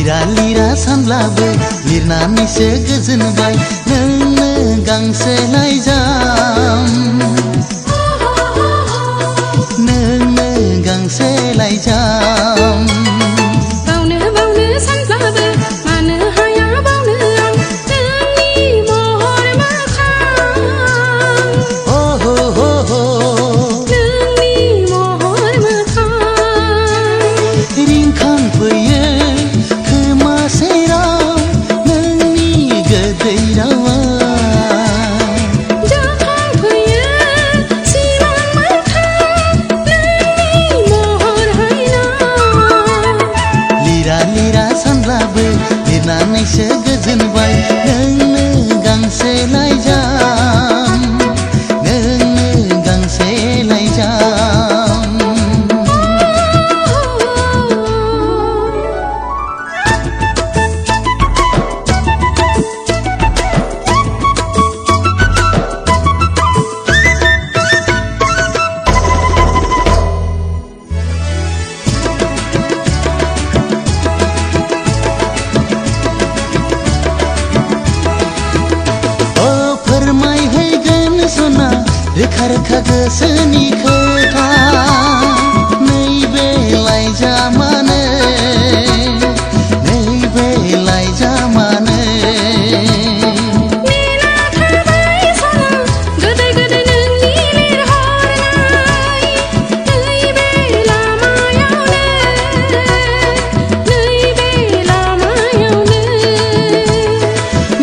lira lira सानब्लाबो लिरनानैसो गोजोनबाय नोंनो गांसे लाइजाम नोंनो गांसे लाइजाम बावनो बावनो सानब्लाबो मानो हाया बावनो आं नोंनि महर मोखां हो हो हो हो नोंनि महर मोखां रिंखांफैयो खोमा सेराव नोंनि गोदै रावा जाखांफैयो सिमां मोखां नोंनि महर हायना लिरा लिरा सानब्लाबो लिरनानैसो गोजोनबाय नोंनो गांसे लाइजाम नोंनो गांसे लाइजाम फोरमायहैगोन सना रोखा रोखा गोसोनि खोथा नैबे लाइजामानो नैबे लाइजामानो नेना थाबाय सना गोदै गोदै नोंनि लिरहरनाय नैबे लामायावनो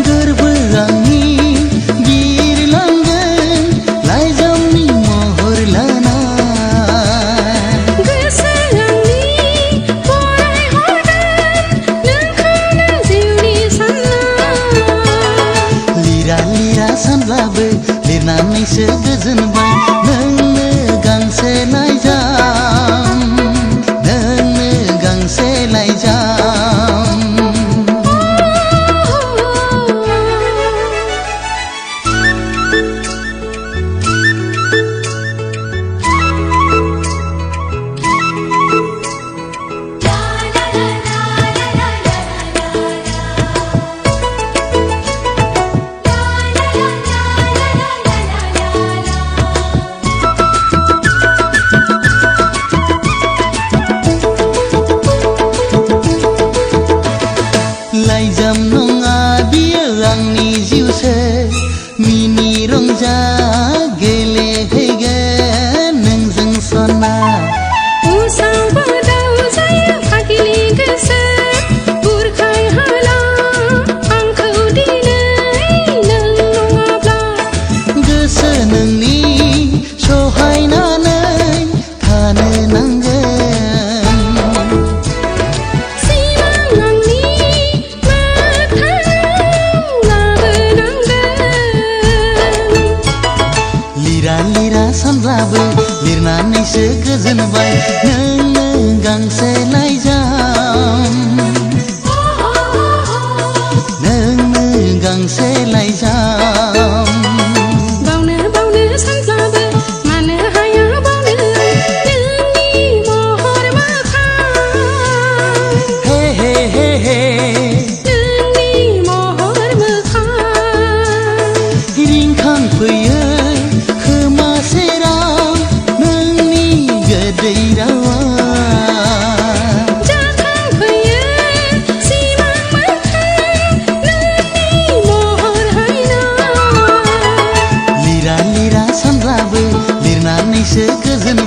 गोरबो आंनि बिरलांगोन लाइजामनि महर लाना गोसो आंनि फरायहरगोन नोंखौनो जिउनि सानना लिरा लिरा सानब्लाबो लिरनानैसो गोजोनबाय नोंनो गांसे लाइजाम नोंनो गांसे लाइजाम लाइजाम नङा बियो आंनि जिउसो मिनि रंजा गेलेहैगोन नोंजों सना उसाव बादाव जायो फागिलि गोसो बुरखाय हाला आंखौ दिनै नों नङाब्ला गोसो नोंनि सहायनानै थानो नांगोन सिमां आंनि मोगथाङाव लाबोनांगोन लिरा लिरा सानब्लाबो लिरनानैसो गोजोनबाय नोंनो गांसे लाइजाम नोंनो गांसे लाइजाम बावनो बावनो सानब्लाबो मानो हाया बावनो नोंनि महर मोखां हे हे हे हे नोंनि महर मोखां रिंखांफैयो खोमा सेराव नोंनि गोदै रावा जाखांफैयो सिमां मोखां नोंनि महर हायना लिरा लिरा सानब्लाबो लिरनानैसो गोजोन